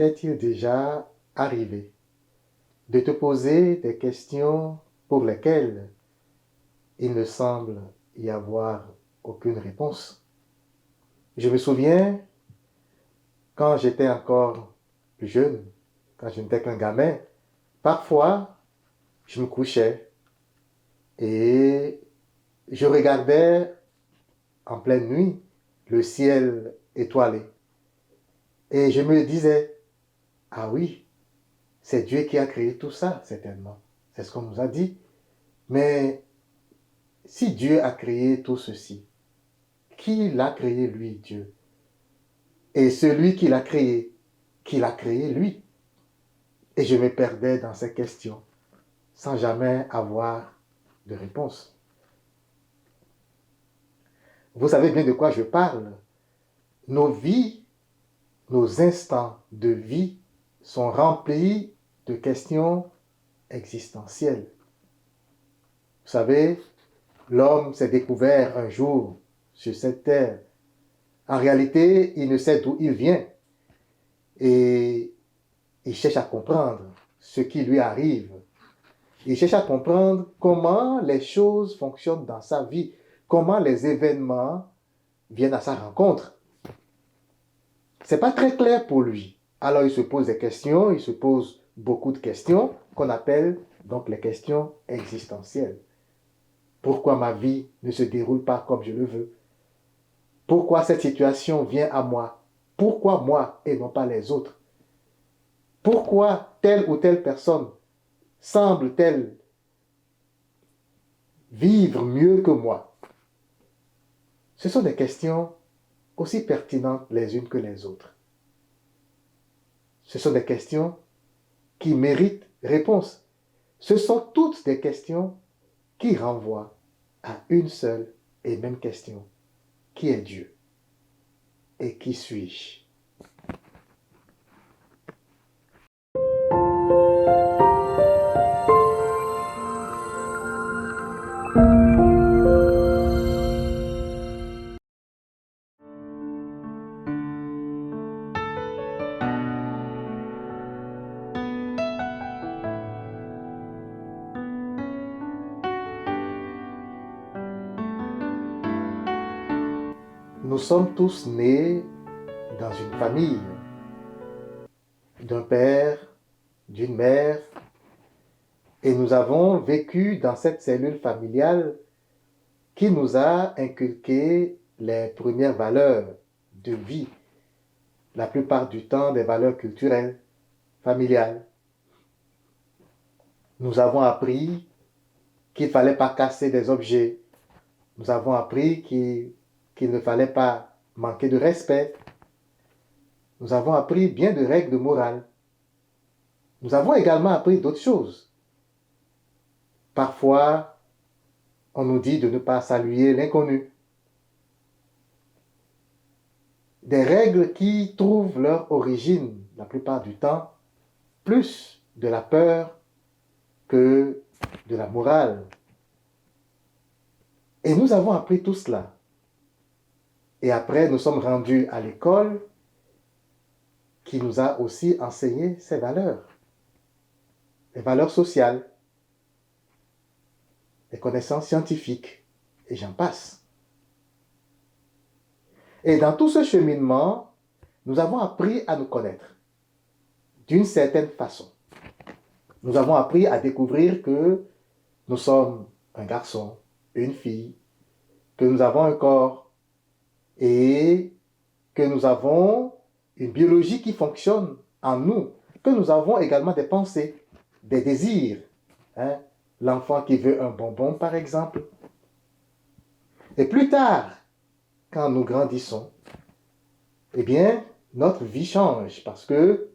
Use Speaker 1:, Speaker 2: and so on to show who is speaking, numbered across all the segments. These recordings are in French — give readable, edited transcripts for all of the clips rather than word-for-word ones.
Speaker 1: t'est-il déjà arrivé de te poser des questions pour lesquelles il ne semble y avoir aucune réponse? Je me souviens, quand j'étais encore plus jeune, quand je n'étais qu'un gamin, parfois, je me couchais et je regardais en pleine nuit le ciel étoilé. Et je me disais, ah oui, c'est Dieu qui a créé tout ça, certainement. C'est ce qu'on nous a dit. Mais si Dieu a créé tout ceci, qui l'a créé lui, Dieu? Et celui qui l'a créé lui? Et je me perdais dans ces questions sans jamais avoir de réponse. Vous savez bien de quoi je parle. Nos vies, nos instants de vie sont remplis de questions existentielles. Vous savez, l'homme s'est découvert un jour sur cette terre. En réalité, il ne sait d'où il vient et il cherche à comprendre ce qui lui arrive. Il cherche à comprendre comment les choses fonctionnent dans sa vie, comment les événements viennent à sa rencontre. C'est pas très clair pour lui. Alors il se pose des questions, il se pose beaucoup de questions qu'on appelle donc les questions existentielles. Pourquoi ma vie ne se déroule pas comme je le veux? Pourquoi cette situation vient à moi? Pourquoi moi et non pas les autres? Pourquoi telle ou telle personne semble-t-elle vivre mieux que moi? Ce sont des questions aussi pertinentes les unes que les autres. Ce sont des questions qui méritent réponse. Ce sont toutes des questions qui renvoient à une seule et même question. Qui est Dieu? Et qui suis-je? Nous sommes tous nés dans une famille, d'un père, d'une mère, et nous avons vécu dans cette cellule familiale qui nous a inculqué les premières valeurs de vie, la plupart du temps des valeurs culturelles, familiales. Nous avons appris qu'il ne fallait pas casser des objets. Nous avons appris qu'il ne fallait pas manquer de respect. Nous avons appris bien de règles de morale. Nous avons également appris d'autres choses. Parfois, on nous dit de ne pas saluer l'inconnu. Des règles qui trouvent leur origine, la plupart du temps, plus de la peur que de la morale. Et nous avons appris tout cela. Et après, nous sommes rendus à l'école qui nous a aussi enseigné ces valeurs. Les valeurs sociales, les connaissances scientifiques, et j'en passe. Et dans tout ce cheminement, nous avons appris à nous connaître d'une certaine façon. Nous avons appris à découvrir que nous sommes un garçon, une fille, que nous avons un corps et que nous avons une biologie qui fonctionne en nous, que nous avons également des pensées, des désirs. Hein? L'enfant qui veut un bonbon, par exemple. Et plus tard, quand nous grandissons, eh bien, notre vie change parce que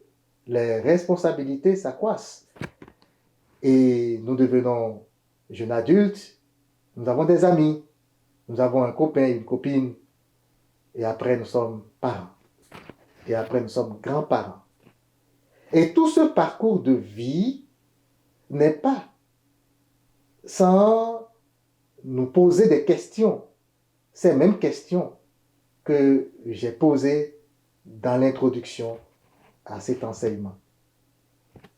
Speaker 1: les responsabilités s'accroissent. Et nous devenons jeunes adultes, nous avons des amis, nous avons un copain, une copine, et après nous sommes parents, et après nous sommes grands-parents. Et tout ce parcours de vie n'est pas sans nous poser des questions, ces mêmes questions que j'ai posées dans l'introduction à cet enseignement.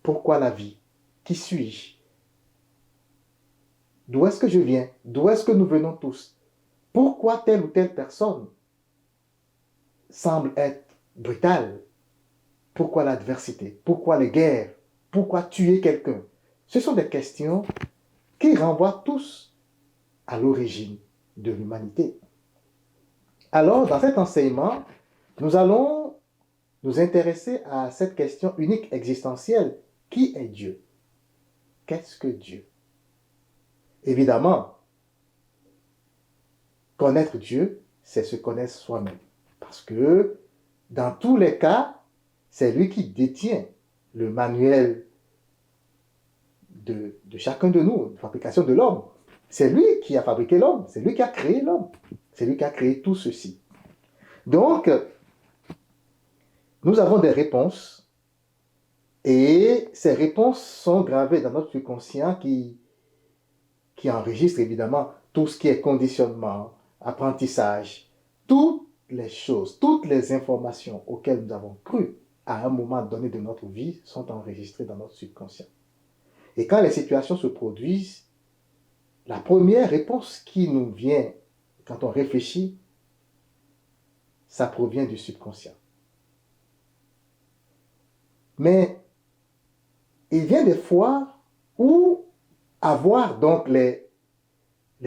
Speaker 1: Pourquoi la vie? Qui suis-je? D'où est-ce que je viens? D'où est-ce que nous venons tous? Pourquoi telle ou telle personne semble être brutale? Pourquoi l'adversité? Pourquoi les guerres? Pourquoi tuer quelqu'un? Ce sont des questions qui renvoient tous à l'origine de l'humanité. Alors, dans cet enseignement, nous allons nous intéresser à cette question unique existentielle. Qui est Dieu? Qu'est-ce que Dieu? Évidemment, connaître Dieu, c'est se connaître soi-même. Parce que, dans tous les cas, c'est lui qui détient le manuel de chacun de nous, la fabrication de l'homme. C'est lui qui a fabriqué l'homme, c'est lui qui a créé l'homme, c'est lui qui a créé tout ceci. Donc, nous avons des réponses et ces réponses sont gravées dans notre subconscient qui enregistre évidemment tout ce qui est conditionnement, apprentissage, toutes les choses, toutes les informations auxquelles nous avons cru à un moment donné de notre vie sont enregistrées dans notre subconscient. Et quand les situations se produisent, la première réponse qui nous vient quand on réfléchit, ça provient du subconscient. Mais il vient des fois où avoir donc les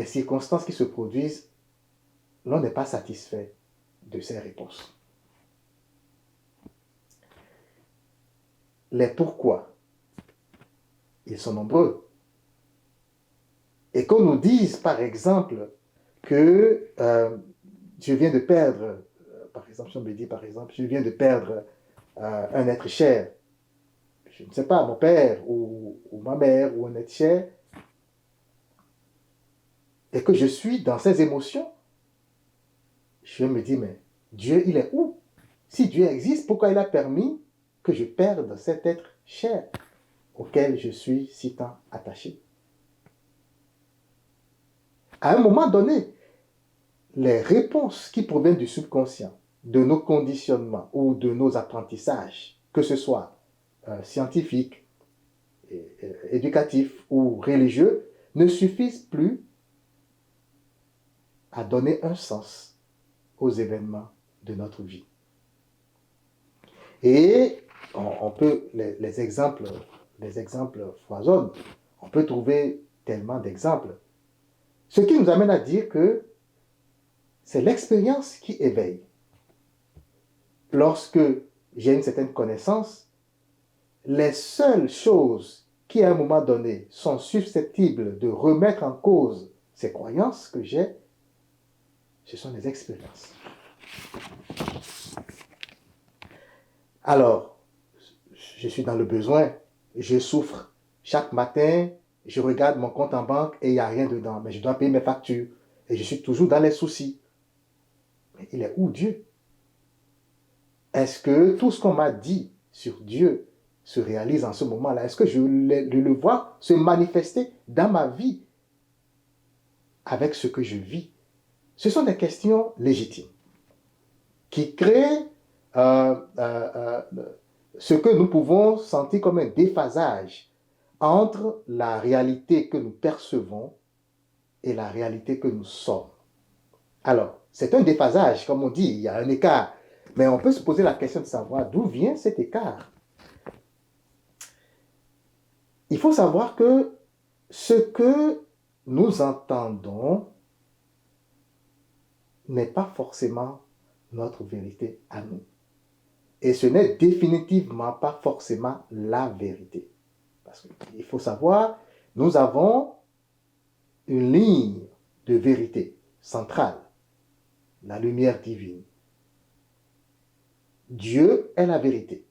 Speaker 1: circonstances qui se produisent, l'on n'est pas satisfait de ces réponses. Les pourquoi, ils sont nombreux. Et qu'on nous dise, par exemple, que je viens de perdre, par exemple, si on me dit, par exemple, je viens de perdre un être cher, je ne sais pas, mon père ou ma mère ou un être cher, et que je suis dans ces émotions, je me dis, mais Dieu, il est où? Si Dieu existe, pourquoi il a permis que je perde cet être cher auquel je suis si tant attaché? À un moment donné, les réponses qui proviennent du subconscient, de nos conditionnements ou de nos apprentissages, que ce soit scientifiques, éducatifs ou religieux, ne suffisent plus à donner un sens aux événements de notre vie. Et on peut, les exemples foisonnent. On peut trouver tellement d'exemples. Ce qui nous amène à dire que c'est l'expérience qui éveille. Lorsque j'ai une certaine connaissance, les seules choses qui, à un moment donné, sont susceptibles de remettre en cause ces croyances que j'ai, ce sont les expériences. Alors, je suis dans le besoin, je souffre. Chaque matin, je regarde mon compte en banque et il n'y a rien dedans, mais je dois payer mes factures. Et je suis toujours dans les soucis. Mais il est où Dieu? Est-ce que tout ce qu'on m'a dit sur Dieu se réalise en ce moment-là? Est-ce que je le vois se manifester dans ma vie avec ce que je vis? Ce sont des questions légitimes qui créent ce que nous pouvons sentir comme un déphasage entre la réalité que nous percevons et la réalité que nous sommes. Alors, c'est un déphasage, comme on dit, il y a un écart. Mais on peut se poser la question de savoir d'où vient cet écart. Il faut savoir que ce que nous entendons n'est pas forcément notre vérité à nous. Et ce n'est définitivement pas forcément la vérité. Parce qu'il faut savoir, nous avons une ligne de vérité centrale, la lumière divine. Dieu est la vérité.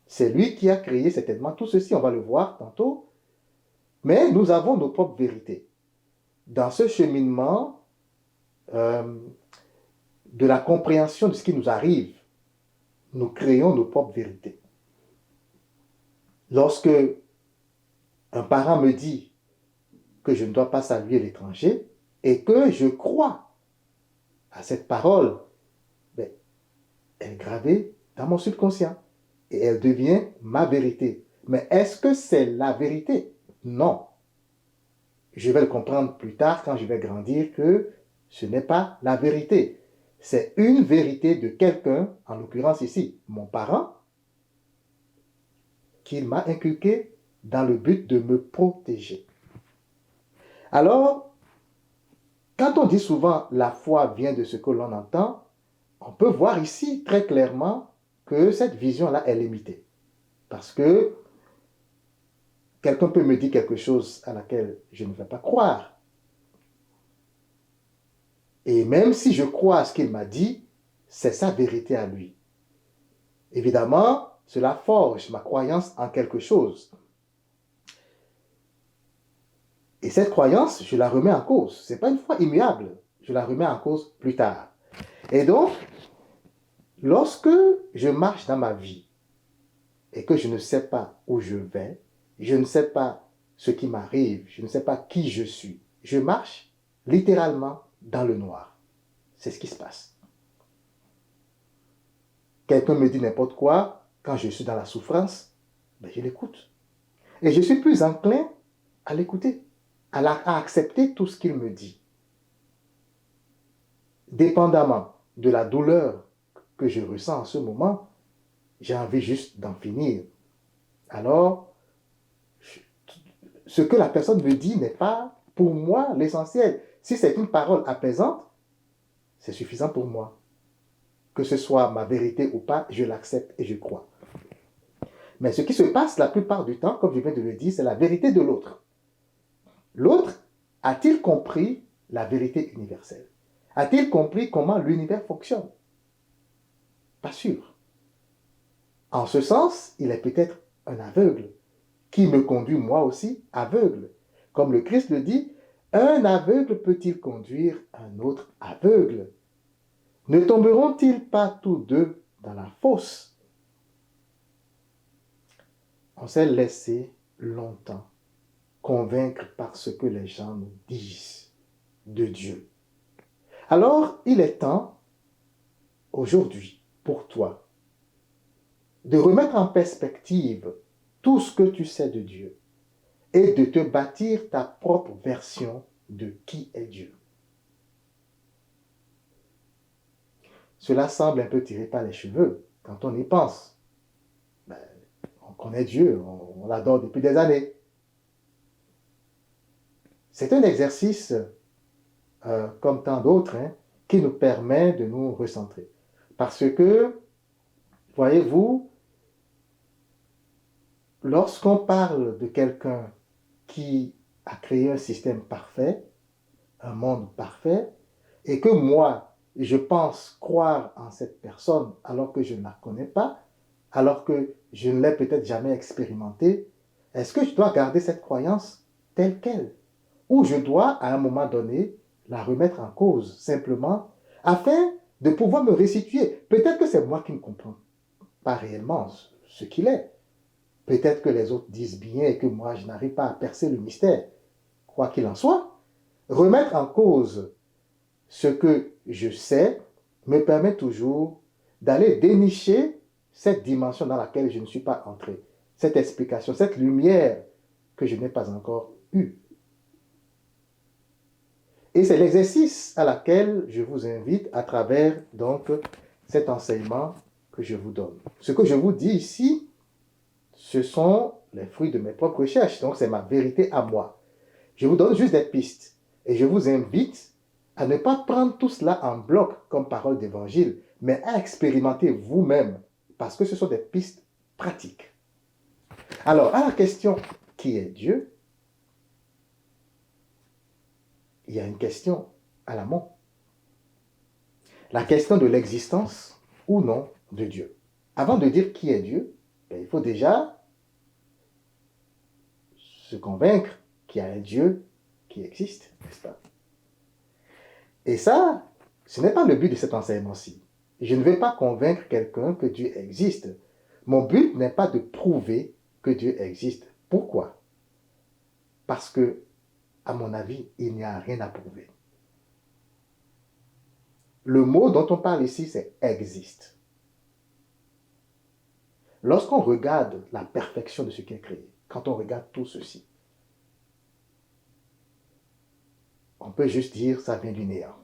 Speaker 1: C'est lui qui a créé certainement tout ceci, on va le voir tantôt. Mais nous avons nos propres vérités. Dans ce cheminement de la compréhension de ce qui nous arrive, nous créons nos propres vérités. Lorsque un parent me dit que je ne dois pas saluer l'étranger et que je crois à cette parole, ben, elle est gravée dans mon subconscient. et elle devient ma vérité. Mais est-ce que c'est la vérité? Non. Je vais le comprendre plus tard quand je vais grandir que ce n'est pas la vérité. C'est une vérité de quelqu'un, en l'occurrence ici, mon parent, qu'il m'a inculqué dans le but de me protéger. Alors, quand on dit souvent la foi vient de ce que l'on entend, on peut voir ici très clairement que cette vision-là est limitée. Parce que quelqu'un peut me dire quelque chose à laquelle je ne vais pas croire. Et même si je crois à ce qu'il m'a dit, c'est sa vérité à lui. Évidemment, cela forge ma croyance en quelque chose. Et cette croyance, je la remets en cause. Ce n'est pas une foi immuable. Je la remets en cause plus tard. Et donc, lorsque je marche dans ma vie et que je ne sais pas où je vais, je ne sais pas ce qui m'arrive, je ne sais pas qui je suis, je marche littéralement dans le noir. C'est ce qui se passe. Quelqu'un me dit n'importe quoi, quand je suis dans la souffrance, ben je l'écoute. Et je suis plus enclin à l'écouter, à accepter tout ce qu'il me dit. Dépendamment de la douleur que je ressens en ce moment, j'ai envie juste d'en finir. Alors, ce que la personne me dit n'est pas pour moi l'essentiel. Si c'est une parole apaisante, c'est suffisant pour moi. Que ce soit ma vérité ou pas, je l'accepte et je crois. Mais ce qui se passe la plupart du temps, comme je viens de le dire, c'est la vérité de l'autre. L'autre a-t-il compris la vérité universelle? A-t-il compris comment l'univers fonctionne? Pas sûr. En ce sens, il est peut-être un aveugle qui me conduit moi aussi aveugle. Comme le Christ le dit, un aveugle peut-il conduire un autre aveugle? Ne tomberont-ils pas tous deux dans la fosse? On s'est laissé longtemps convaincre par ce que les gens nous disent de Dieu. Alors, il est temps, aujourd'hui, pour toi, de remettre en perspective tout ce que tu sais de Dieu et de te bâtir ta propre version de qui est Dieu. Cela semble un peu tiré par les cheveux quand on y pense. Ben, on connaît Dieu, on l'adore depuis des années. C'est un exercice, comme tant d'autres, qui nous permet de nous recentrer. Parce que, voyez-vous, lorsqu'on parle de quelqu'un qui a créé un système parfait, un monde parfait, et que moi, je pense croire en cette personne alors que je ne la connais pas, alors que je ne l'ai peut-être jamais expérimentée, est-ce que je dois garder cette croyance telle qu'elle? Ou je dois, à un moment donné, la remettre en cause, simplement, afin de pouvoir me restituer? Peut-être que c'est moi qui ne comprends pas réellement ce qu'il est. Peut-être que les autres disent bien et que moi, je n'arrive pas à percer le mystère. Quoi qu'il en soit, remettre en cause ce que je sais me permet toujours d'aller dénicher cette dimension dans laquelle je ne suis pas entré, cette explication, cette lumière que je n'ai pas encore eue. Et c'est l'exercice à laquelle je vous invite à travers donc cet enseignement que je vous donne. Ce que je vous dis ici, ce sont les fruits de mes propres recherches, donc c'est ma vérité à moi. Je vous donne juste des pistes et je vous invite à ne pas prendre tout cela en bloc comme parole d'évangile, mais à expérimenter vous-même parce que ce sont des pistes pratiques. Alors, à la question qui est Dieu, il y a une question à l'amont. La question de l'existence ou non de Dieu. Avant de dire qui est Dieu, il faut déjà se convaincre qu'il y a un Dieu qui existe, n'est-ce pas? Et ça, ce n'est pas le but de cet enseignement-ci. Je ne vais pas convaincre quelqu'un que Dieu existe. Mon but n'est pas de prouver que Dieu existe. Pourquoi? Parce que, à mon avis, il n'y a rien à prouver. Le mot dont on parle ici, c'est existe. Lorsqu'on regarde la perfection de ce qui est créé, quand on regarde tout ceci, on peut juste dire ça vient du néant.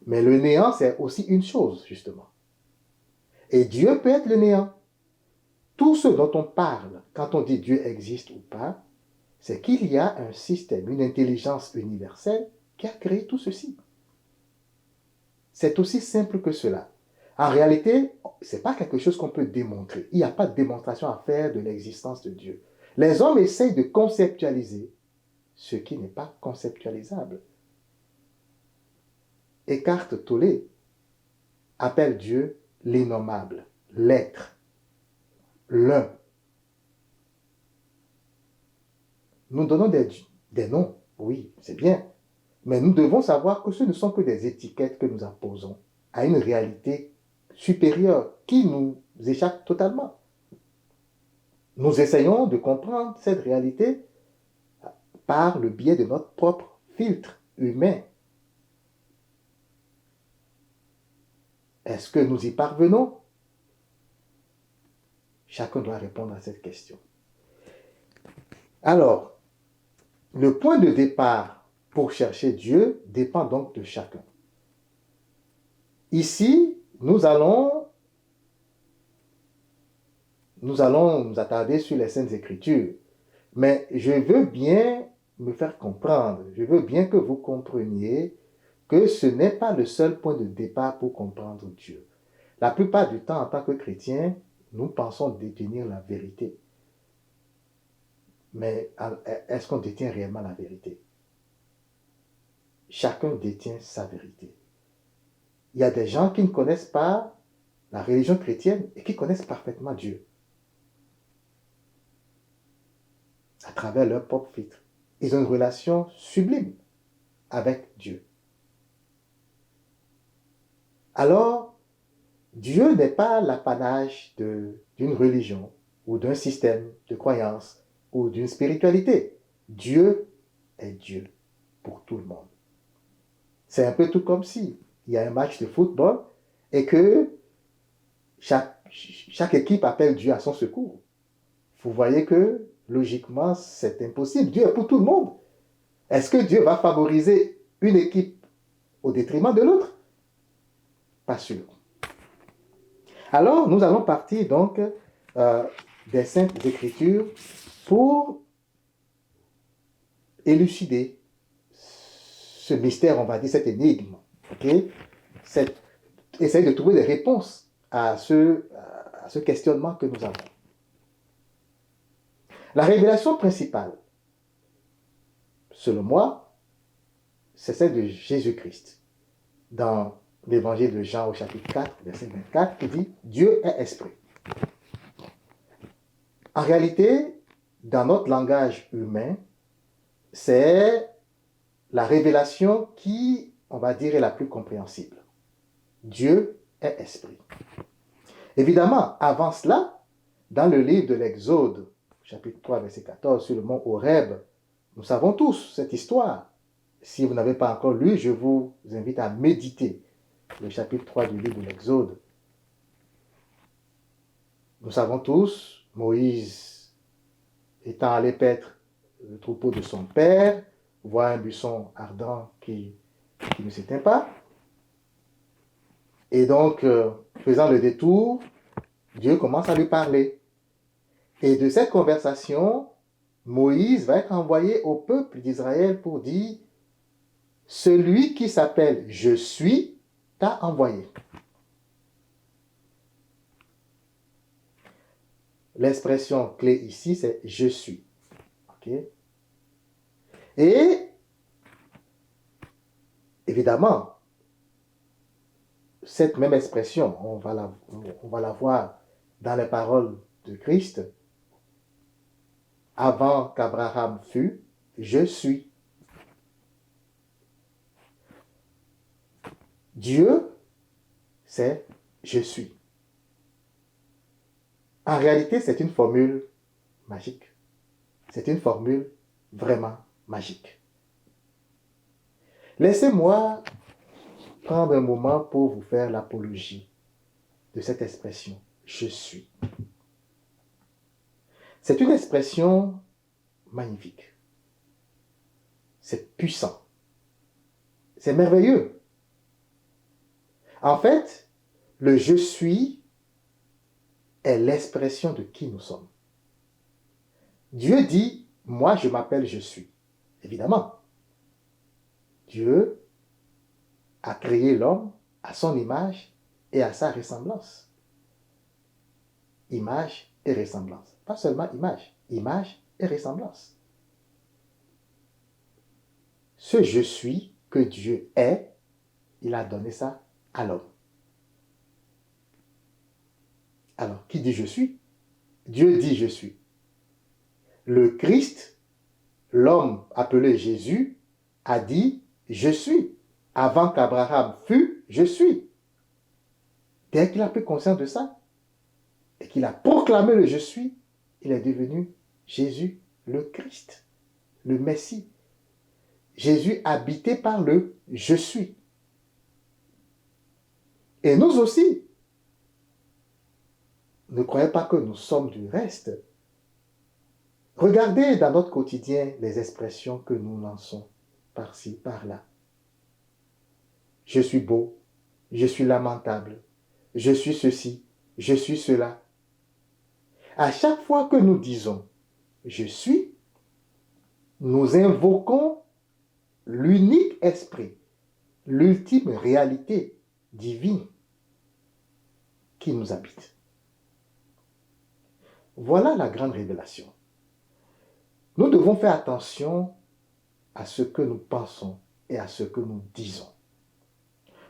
Speaker 1: Mais le néant, c'est aussi une chose, justement. Et Dieu peut être le néant. Tout ce dont on parle quand on dit Dieu existe ou pas, c'est qu'il y a un système, une intelligence universelle qui a créé tout ceci. C'est aussi simple que cela. En réalité, ce n'est pas quelque chose qu'on peut démontrer. Il n'y a pas de démonstration à faire de l'existence de Dieu. Les hommes essayent de conceptualiser ce qui n'est pas conceptualisable. Eckhart Tolle appelle Dieu l'innommable, l'être, l'un. Nous donnons des noms, oui, c'est bien, mais nous devons savoir que ce ne sont que des étiquettes que nous imposons à une réalité supérieure qui nous échappe totalement. Nous essayons de comprendre cette réalité par le biais de notre propre filtre humain. Est-ce que nous y parvenons? Chacun doit répondre à cette question. Alors, le point de départ pour chercher Dieu dépend donc de chacun. Ici, nous allons nous attarder sur les Saintes Écritures, mais je veux bien me faire comprendre, je veux bien que vous compreniez que ce n'est pas le seul point de départ pour comprendre Dieu. La plupart du temps, en tant que chrétiens, nous pensons détenir la vérité. Mais est-ce qu'on détient réellement la vérité? Chacun détient sa vérité. Il y a des gens qui ne connaissent pas la religion chrétienne et qui connaissent parfaitement Dieu à travers leur propre filtre. Ils ont une relation sublime avec Dieu. Alors, Dieu n'est pas l'apanage d'une religion ou d'un système de croyance ou d'une spiritualité. Dieu est Dieu pour tout le monde. C'est un peu tout comme si il y a un match de football et que chaque équipe appelle Dieu à son secours. Vous voyez que, logiquement, c'est impossible. Dieu est pour tout le monde. Est-ce que Dieu va favoriser une équipe au détriment de l'autre? Pas sûr. Alors, nous allons partir donc des Saintes Écritures pour élucider ce mystère, on va dire, cette énigme. Okay? Essayer de trouver des réponses à ce questionnement que nous avons. La révélation principale, selon moi, c'est celle de Jésus-Christ. Dans l'évangile de Jean au chapitre 4, verset 24, qui dit « Dieu est esprit ». En réalité, dans notre langage humain, c'est la révélation qui, on va dire, est la plus compréhensible. Dieu est esprit. Évidemment, avant cela, dans le livre de l'Exode, chapitre 3, verset 14, sur le mont Horeb, nous savons tous cette histoire. Si vous n'avez pas encore lu, je vous invite à méditer le chapitre 3 du livre de l'Exode. Nous savons tous, Moïse étant allé paître le troupeau de son père, voit un buisson ardent qui ne s'éteint pas. Et donc, faisant le détour, Dieu commence à lui parler. Et de cette conversation, Moïse va être envoyé au peuple d'Israël pour dire « Celui qui s'appelle « Je suis » t'a envoyé ». L'expression clé ici, c'est « Je suis ». Okay? Et, évidemment, cette même expression, on va la voir dans les paroles de Christ. Avant qu'Abraham fût, je suis. Dieu, c'est je suis. En réalité, c'est une formule magique. C'est une formule vraiment magique. Laissez-moi prendre un moment pour vous faire l'apologie de cette expression, je suis. C'est une expression magnifique. C'est puissant. C'est merveilleux. En fait, le je suis est l'expression de qui nous sommes. Dieu dit, moi je m'appelle je suis. Évidemment, Dieu a créé l'homme à son image et à sa ressemblance. Image et ressemblance. Pas seulement image et ressemblance. Ce je suis que Dieu est, il a donné ça à l'homme. Alors, qui dit je suis? Dieu dit je suis. Le Christ, l'homme appelé Jésus, a dit je suis. Avant qu'Abraham fût, je suis. Dès qu'il a pris conscience de ça et qu'il a proclamé le je suis, il est devenu Jésus le Christ, le Messie. Jésus habité par le je suis. Et nous aussi, ne croyez pas que nous sommes du reste. Regardez dans notre quotidien les expressions que nous lançons par-ci, par-là. Je suis beau, je suis lamentable, je suis ceci, je suis cela. À chaque fois que nous disons je suis, nous invoquons l'unique esprit, l'ultime réalité divine qui nous habite. Voilà la grande révélation. Nous devons faire attention à ce que nous pensons et à ce que nous disons.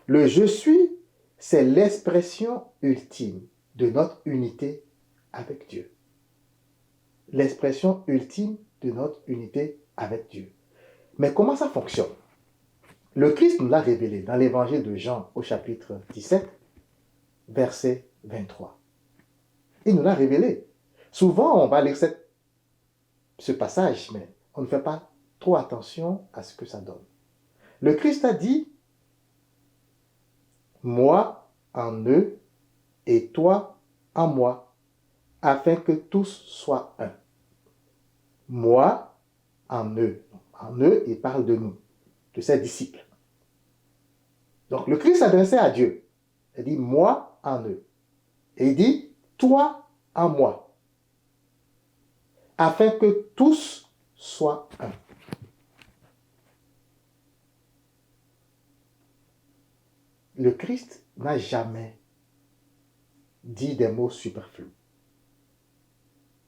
Speaker 1: Le je suis, c'est l'expression ultime de notre unité avec Dieu. L'expression ultime de notre unité avec Dieu. Mais comment ça fonctionne? Le Christ nous l'a révélé dans l'évangile de Jean au chapitre 17, verset 23. Il nous l'a révélé. Souvent, on va lire ce passage, mais on ne fait pas trop attention à ce que ça donne. Le Christ a dit, moi en eux et toi en moi, afin que tous soient un. Moi en eux. En eux, il parle de nous, de ses disciples. Donc le Christ s'adressait à Dieu. Il dit, moi en eux. Et il dit, toi en moi, afin que tous soient un. Le Christ n'a jamais dit des mots superflus.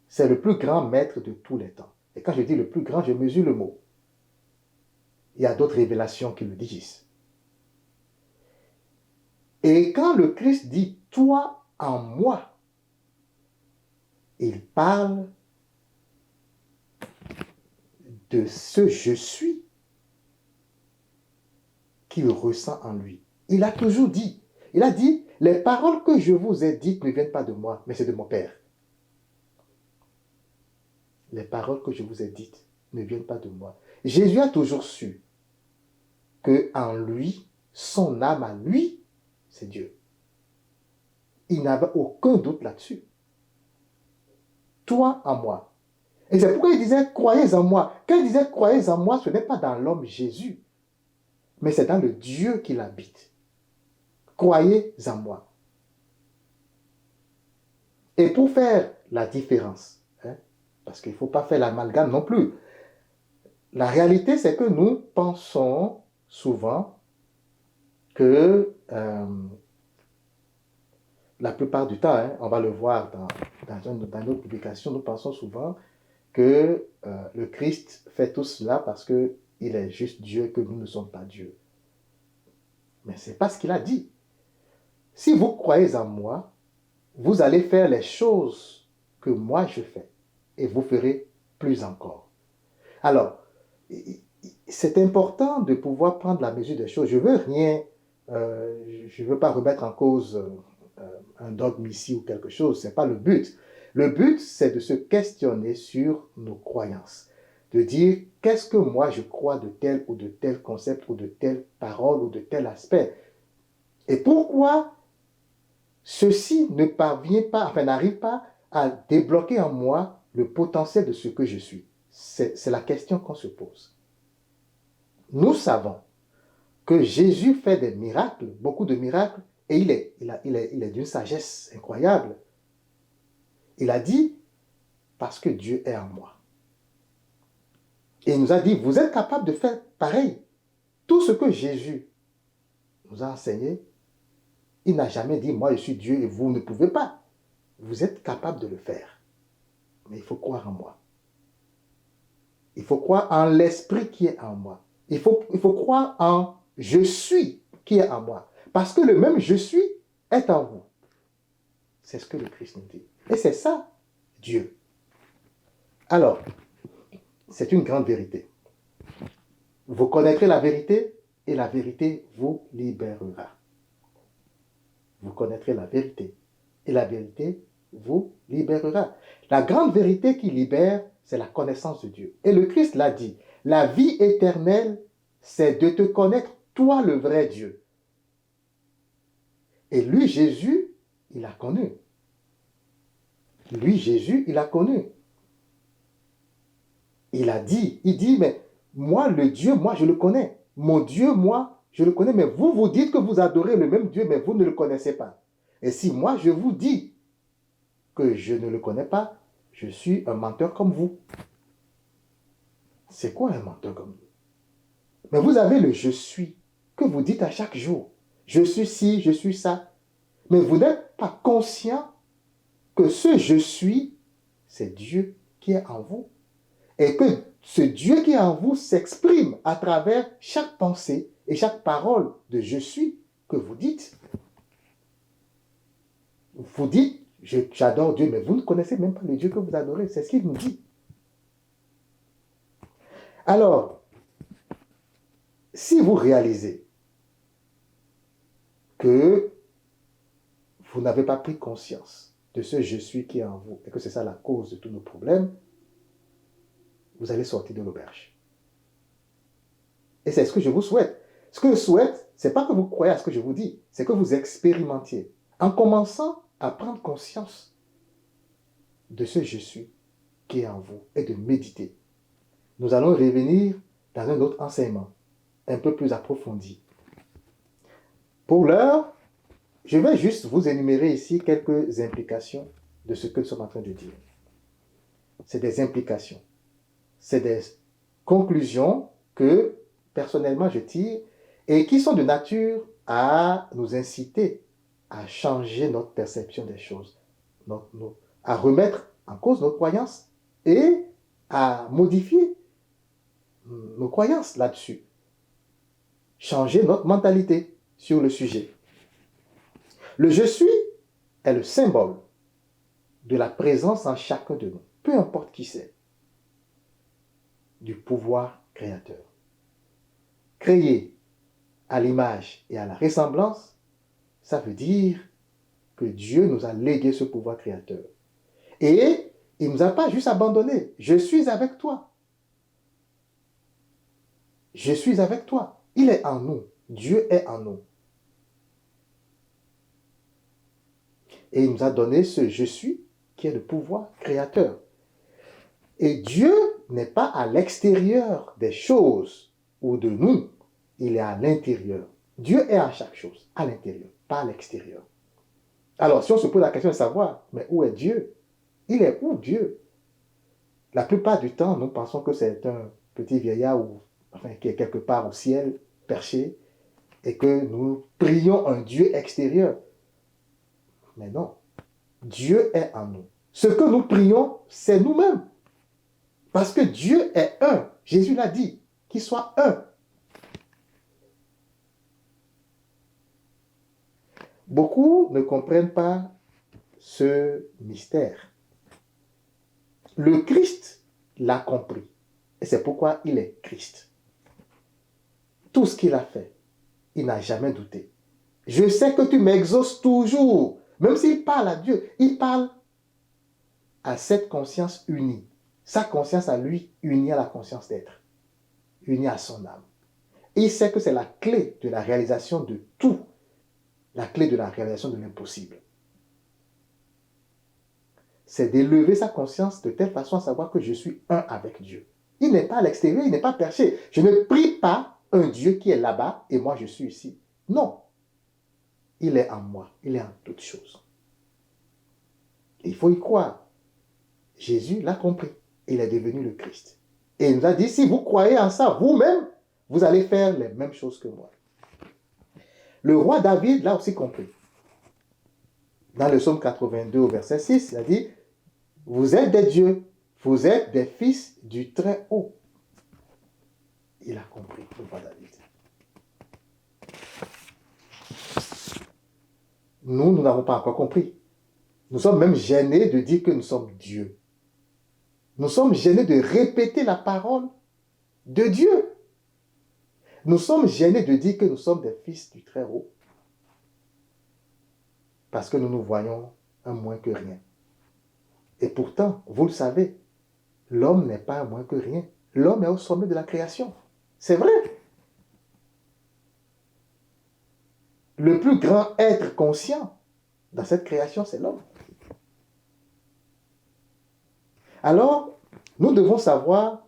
Speaker 1: C'est le plus grand maître de tous les temps. Et quand je dis le plus grand, je mesure le mot. Il y a d'autres révélations qui le disent. Et quand le Christ dit « toi en moi », il parle de ce « je suis » qu'il ressent en lui. Il a toujours dit, il a dit « les paroles que je vous ai dites ne viennent pas de moi, mais c'est de mon Père ». Les paroles que je vous ai dites ne viennent pas de moi. Jésus a toujours su que en lui, son âme à lui, c'est Dieu. Il n'avait aucun doute là-dessus. Toi en moi. Et c'est pourquoi il disait, croyez en moi. Quand il disait, croyez en moi, ce n'est pas dans l'homme Jésus, mais c'est dans le Dieu qui l'habite. Croyez en moi. Et pour faire la différence, parce qu'il ne faut pas faire l'amalgame non plus, la réalité, c'est que nous pensons souvent que la plupart du temps, on va le voir dans nos publications, nous pensons souvent que le Christ fait tout cela parce qu'il est juste Dieu, que nous ne sommes pas Dieu. Mais ce n'est pas ce qu'il a dit. Si vous croyez en moi, vous allez faire les choses que moi je fais, et vous ferez plus encore. Alors, c'est important de pouvoir prendre la mesure des choses. Je ne veux pas remettre en cause un dogme ici ou quelque chose, ce n'est pas le but. Le but, c'est de se questionner sur nos croyances, de dire qu'est-ce que moi je crois de tel ou de tel concept ou de telle parole ou de tel aspect. Et pourquoi ceci ne parvient pas, enfin n'arrive pas à débloquer en moi le potentiel de ce que je suis. C'est la question qu'on se pose. Nous savons que Jésus fait des miracles, beaucoup de miracles, et il est d'une sagesse incroyable. Il a dit, parce que Dieu est en moi. Et il nous a dit, vous êtes capable de faire pareil. Tout ce que Jésus nous a enseigné, il n'a jamais dit, moi je suis Dieu et vous ne pouvez pas. Vous êtes capable de le faire. Mais il faut croire en moi. Il faut croire en l'esprit qui est en moi. Il faut croire en je suis qui est en moi. Parce que le même je suis est en vous. C'est ce que le Christ nous dit. Et c'est ça, Dieu. Alors, c'est une grande vérité. Vous connaîtrez la vérité et la vérité vous libérera. Vous connaîtrez la vérité et la vérité vous libérera. La grande vérité qui libère, c'est la connaissance de Dieu. Et le Christ l'a dit, la vie éternelle, c'est de te connaître, toi le vrai Dieu. Et lui, Jésus, il a connu. Lui, Jésus, il a connu. Il a dit, mais moi, le Dieu, moi, je le connais. Mon Dieu, moi, je le connais. Mais vous, vous dites que vous adorez le même Dieu, mais vous ne le connaissez pas. Et si moi, je vous dis que je ne le connais pas, je suis un menteur comme vous. C'est quoi un menteur comme vous? Mais vous avez le je suis que vous dites à chaque jour. Je suis ci, je suis ça. Mais vous n'êtes pas conscient que ce je suis, c'est Dieu qui est en vous. Et que ce Dieu qui est en vous s'exprime à travers chaque pensée et chaque parole de je suis que vous dites. Vous dites, j'adore Dieu, mais vous ne connaissez même pas le Dieu que vous adorez. C'est ce qu'il nous dit. Alors, si vous réalisez que vous n'avez pas pris conscience de ce je suis qui est en vous et que c'est ça la cause de tous nos problèmes, vous allez sortir de l'auberge. Et c'est ce que je vous souhaite. Ce que je souhaite, ce n'est pas que vous croyez à ce que je vous dis, c'est que vous expérimentiez. En commençant à prendre conscience de ce je suis qui est en vous et de méditer. Nous allons revenir dans un autre enseignement, un peu plus approfondi. Pour l'heure, je vais juste vous énumérer ici quelques implications de ce que nous sommes en train de dire. C'est des implications. C'est des conclusions que, personnellement, je tire et qui sont de nature à nous inciter à changer notre perception des choses, à remettre en cause nos croyances et à modifier nos croyances là-dessus. Changer notre mentalité sur le sujet. Le je suis est le symbole de la présence en chacun de nous, peu importe qui c'est, du pouvoir créateur. Créer à l'image et à la ressemblance, ça veut dire que Dieu nous a légué ce pouvoir créateur. Et il ne nous a pas juste abandonnés. Je suis avec toi. Je suis avec toi. Il est en nous. Dieu est en nous. Et il nous a donné ce je suis qui est le pouvoir créateur. Et Dieu n'est pas à l'extérieur des choses ou de nous. Il est à l'intérieur. Dieu est à chaque chose, à l'intérieur, pas à l'extérieur. Alors, si on se pose la question de savoir, mais où est Dieu? Il est où Dieu? La plupart du temps, nous pensons que c'est un petit vieillard qui est quelque part au ciel, perché, et que nous prions un Dieu extérieur. Mais non, Dieu est en nous. Ce que nous prions, c'est nous-mêmes. Parce que Dieu est un. Jésus l'a dit, qu'il soit un. Beaucoup ne comprennent pas ce mystère. Le Christ l'a compris. Et c'est pourquoi il est Christ. Tout ce qu'il a fait, il n'a jamais douté. Je sais que tu m'exauces toujours. Même s'il parle à Dieu, il parle à cette conscience unie. Sa conscience à lui, unie à la conscience d'être. Unie à son âme. Et il sait que c'est la clé de la réalisation de tout. La clé de la réalisation de l'impossible. c'est d'élever sa conscience de telle façon à savoir que je suis un avec Dieu. Il n'est pas à l'extérieur, il n'est pas perché. Je ne prie pas un Dieu qui est là-bas et moi je suis ici. Non. Il est en moi, il est en toutes choses. Et il faut y croire. Jésus l'a compris. Il est devenu le Christ. Et il nous a dit, si vous croyez en ça, vous-même, vous allez faire les mêmes choses que moi. Le roi David l'a aussi compris. Dans le psaume 82 au verset 6, il a dit, vous êtes des dieux, vous êtes des fils du Très-Haut. Il a compris, le roi David. Nous n'avons pas encore compris. Nous sommes même gênés de dire que nous sommes Dieu. Nous sommes gênés de répéter la parole de Dieu. Nous sommes gênés de dire que nous sommes des fils du Très-Haut. Parce que nous nous voyons un moins que rien. Et pourtant, vous le savez, l'homme n'est pas un moins que rien. L'homme est au sommet de la création. C'est vrai. Le plus grand être conscient dans cette création, c'est l'homme. Alors, nous devons savoir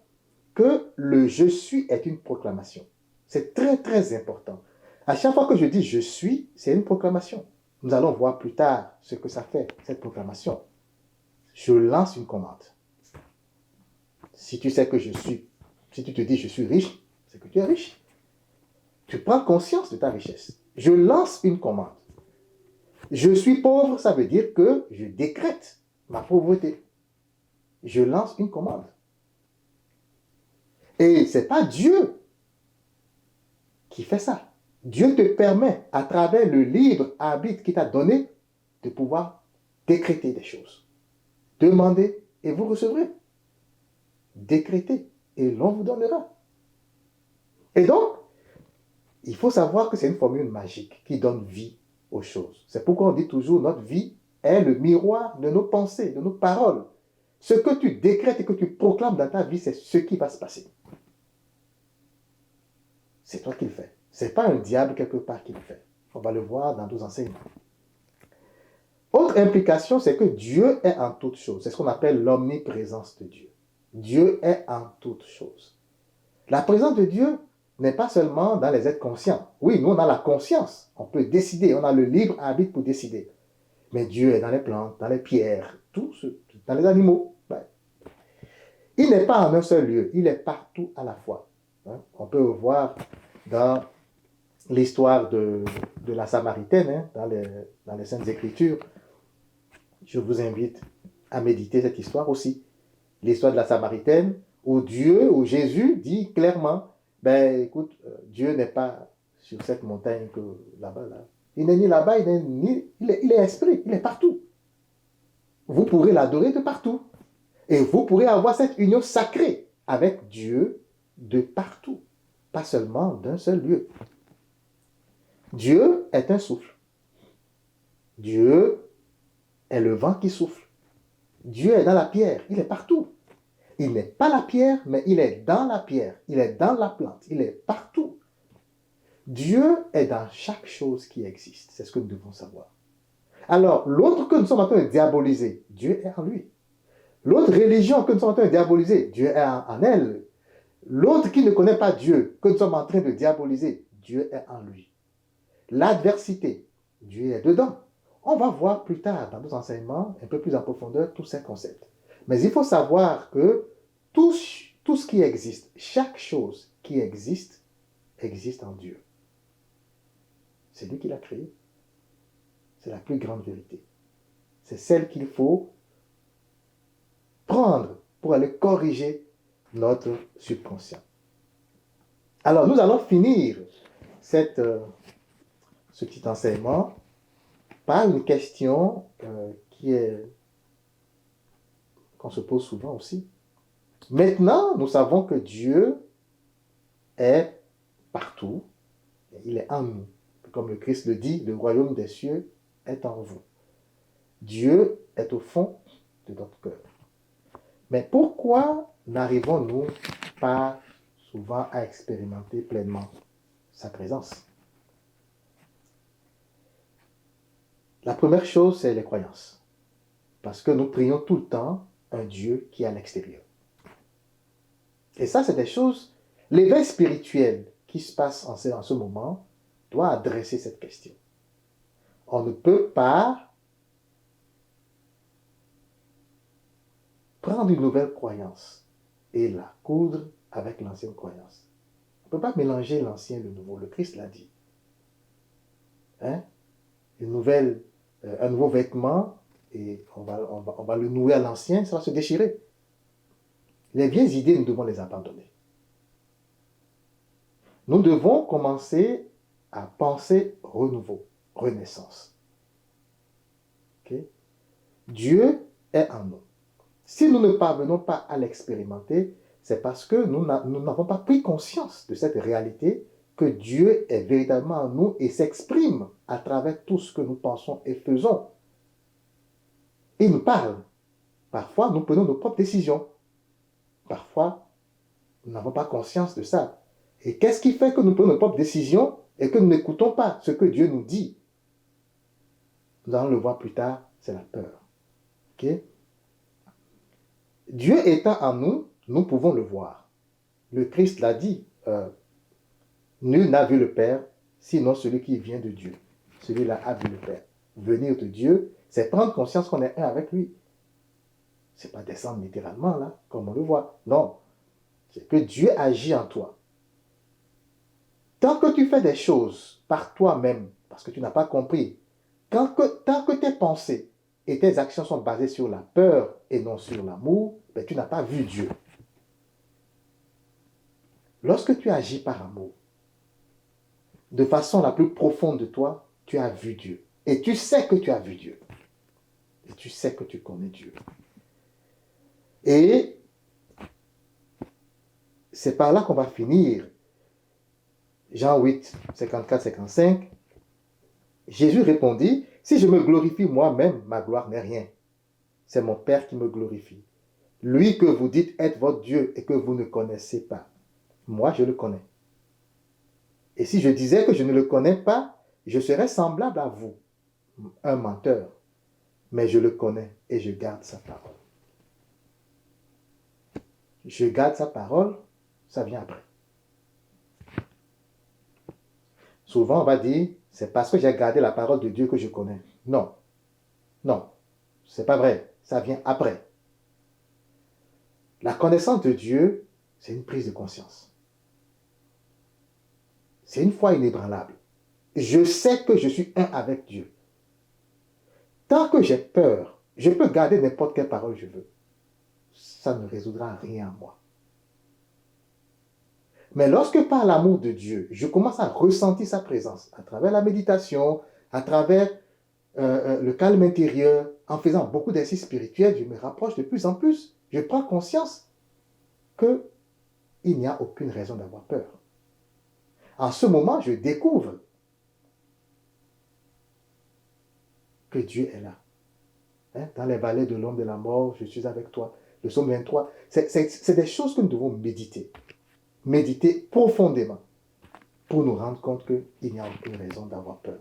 Speaker 1: que le je suis est une proclamation. C'est très, très important. À chaque fois que je dis je suis, c'est une proclamation. Nous allons voir plus tard ce que ça fait, cette proclamation. Je lance une commande. Si tu sais que je suis, si tu te dis je suis riche, c'est que tu es riche. Tu prends conscience de ta richesse. Je lance une commande. Je suis pauvre, ça veut dire que je décrète ma pauvreté. Je lance une commande. Et ce n'est pas Dieu qui fait ça. Dieu te permet, à travers le libre arbitre qu'il t'a donné, de pouvoir décréter des choses. Demandez et vous recevrez. Décrétez et l'on vous donnera. Et donc, il faut savoir que c'est une formule magique qui donne vie aux choses. C'est pourquoi on dit toujours notre vie est le miroir de nos pensées, de nos paroles. Ce que tu décrètes et que tu proclames dans ta vie, c'est ce qui va se passer. C'est toi qui le fais. Ce n'est pas un diable quelque part qui le fait. On va le voir dans nos enseignements. Autre implication, c'est que Dieu est en toutes choses. C'est ce qu'on appelle l'omniprésence de Dieu. Dieu est en toutes choses. La présence de Dieu n'est pas seulement dans les êtres conscients. Oui, nous, on a la conscience. On peut décider. On a le libre arbitre pour décider. Mais Dieu est dans les plantes, dans les pierres, dans les animaux. Ouais. Il n'est pas en un seul lieu. Il est partout à la fois. On peut voir dans l'histoire de la Samaritaine, dans les Saintes Écritures. Je vous invite à méditer cette histoire aussi. L'histoire de la Samaritaine, où Jésus dit clairement, écoute, Dieu n'est pas sur cette montagne que là-bas. Là. Il n'est ni là-bas, il est esprit, il est partout. Vous pourrez l'adorer de partout. Et vous pourrez avoir cette union sacrée avec Dieu de partout, pas seulement d'un seul lieu. Dieu est un souffle. Dieu est le vent qui souffle. Dieu est dans la pierre, il est partout. Il n'est pas la pierre, mais il est dans la pierre, il est dans la plante, il est partout. Dieu est dans chaque chose qui existe, c'est ce que nous devons savoir. Alors, l'autre que nous sommes en train de diaboliser, Dieu est en lui. L'autre religion que nous sommes en train de diaboliser, Dieu est en elle. L'autre qui ne connaît pas Dieu, que nous sommes en train de diaboliser, Dieu est en lui. L'adversité, Dieu est dedans. On va voir plus tard dans nos enseignements, un peu plus en profondeur, tous ces concepts. Mais il faut savoir que tout ce qui existe, chaque chose qui existe, existe en Dieu. C'est lui qui l'a créé. C'est la plus grande vérité. C'est celle qu'il faut prendre pour aller corriger notre subconscient. Alors, nous allons finir ce petit enseignement par une question qu'on se pose souvent aussi. Maintenant, nous savons que Dieu est partout, il est en nous. Comme le Christ le dit, le royaume des cieux est en vous. Dieu est au fond de notre cœur. Mais pourquoi n'arrivons-nous pas souvent à expérimenter pleinement sa présence? La première chose, c'est les croyances. Parce que nous prions tout le temps un Dieu qui est à l'extérieur. Et ça, c'est des choses, l'éveil spirituel qui se passe en ce moment doit adresser cette question. On ne peut pas prendre une nouvelle croyance et la coudre avec l'ancienne croyance. On ne peut pas mélanger l'ancien et le nouveau. Le Christ l'a dit. Hein? Un nouveau vêtement, et on va le nouer à l'ancien, ça va se déchirer. Les vieilles idées, nous devons les abandonner. Nous devons commencer à penser renouveau, renaissance. Okay? Dieu est en nous. Si nous ne parvenons pas à l'expérimenter, c'est parce que nous n'avons pas pris conscience de cette réalité que Dieu est véritablement en nous et s'exprime à travers tout ce que nous pensons et faisons. Il nous parle. Parfois, nous prenons nos propres décisions. Parfois, nous n'avons pas conscience de ça. Et qu'est-ce qui fait que nous prenons nos propres décisions et que nous n'écoutons pas ce que Dieu nous dit? Nous allons le voir plus tard, c'est la peur. Okay? Dieu étant en nous, nous pouvons le voir. Le Christ l'a dit, nul n'a vu le Père, sinon celui qui vient de Dieu. Celui-là a vu le Père. Venir de Dieu, c'est prendre conscience qu'on est un avec lui. Ce n'est pas descendre littéralement, là, comme on le voit. Non, c'est que Dieu agit en toi. Tant que tu fais des choses par toi-même, parce que tu n'as pas compris, tant que tes pensées et tes actions sont basées sur la peur et non sur l'amour, ben, tu n'as pas vu Dieu. Lorsque tu agis par amour, de façon la plus profonde de toi, tu as vu Dieu. Et tu sais que tu as vu Dieu. Et tu sais que tu connais Dieu. Et c'est par là qu'on va finir. Jean 8, 54-55. Jésus répondit, si je me glorifie moi-même, ma gloire n'est rien. C'est mon Père qui me glorifie. Lui que vous dites être votre Dieu et que vous ne connaissez pas. Moi, je le connais. Et si je disais que je ne le connais pas, je serais semblable à vous, un menteur. Mais je le connais et je garde sa parole. Je garde sa parole, ça vient après. Souvent, on va dire, c'est parce que j'ai gardé la parole de Dieu que je connais. Non, non, c'est pas vrai. Ça vient après. La connaissance de Dieu, c'est une prise de conscience. C'est une foi inébranlable. Je sais que je suis un avec Dieu. Tant que j'ai peur, je peux garder n'importe quelle parole je veux. Ça ne résoudra rien à moi. Mais lorsque par l'amour de Dieu, je commence à ressentir sa présence à travers la méditation, à travers le calme intérieur, en faisant beaucoup d'exercices spirituels, je me rapproche de plus en plus. Je prends conscience qu'il n'y a aucune raison d'avoir peur. En ce moment, je découvre que Dieu est là. Hein? Dans les vallées de l'ombre de la mort, je suis avec toi. Le psaume 23, c'est des choses que nous devons méditer. Méditer profondément pour nous rendre compte qu'il n'y a aucune raison d'avoir peur.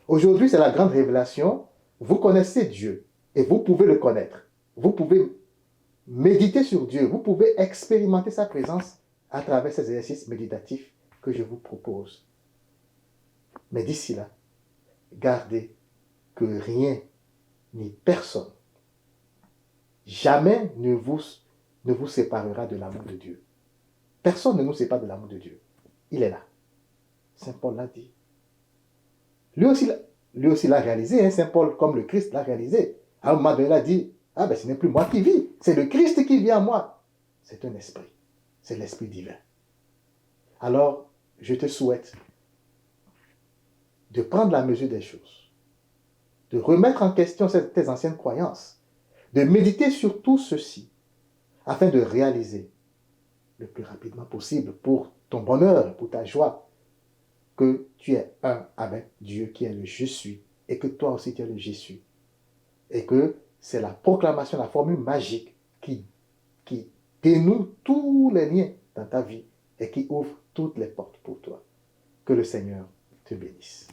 Speaker 1: Aujourd'hui, c'est la grande révélation. Vous connaissez Dieu et vous pouvez le connaître. Vous pouvez méditer sur Dieu. Vous pouvez expérimenter sa présence à travers ces exercices méditatifs que je vous propose. Mais d'ici là, gardez que rien ni personne jamais ne vous séparera de l'amour de Dieu. Personne ne nous sépare de l'amour de Dieu. Il est là. Saint Paul l'a dit. Lui aussi l'a réalisé, hein, Saint Paul, comme le Christ l'a réalisé. À un moment donné, il a dit, ah ben ce n'est plus moi qui vis, c'est le Christ qui vit en moi. C'est un esprit. C'est l'esprit divin. Alors, je te souhaite de prendre la mesure des choses, de remettre en question tes anciennes croyances, de méditer sur tout ceci, afin de réaliser le plus rapidement possible pour ton bonheur, pour ta joie, que tu es un avec Dieu qui est le je suis, et que toi aussi tu es le je suis. Et que c'est la proclamation, la formule magique qui dénoue tous les liens dans ta vie et qui ouvre toutes les portes pour toi. Que le Seigneur te bénisse.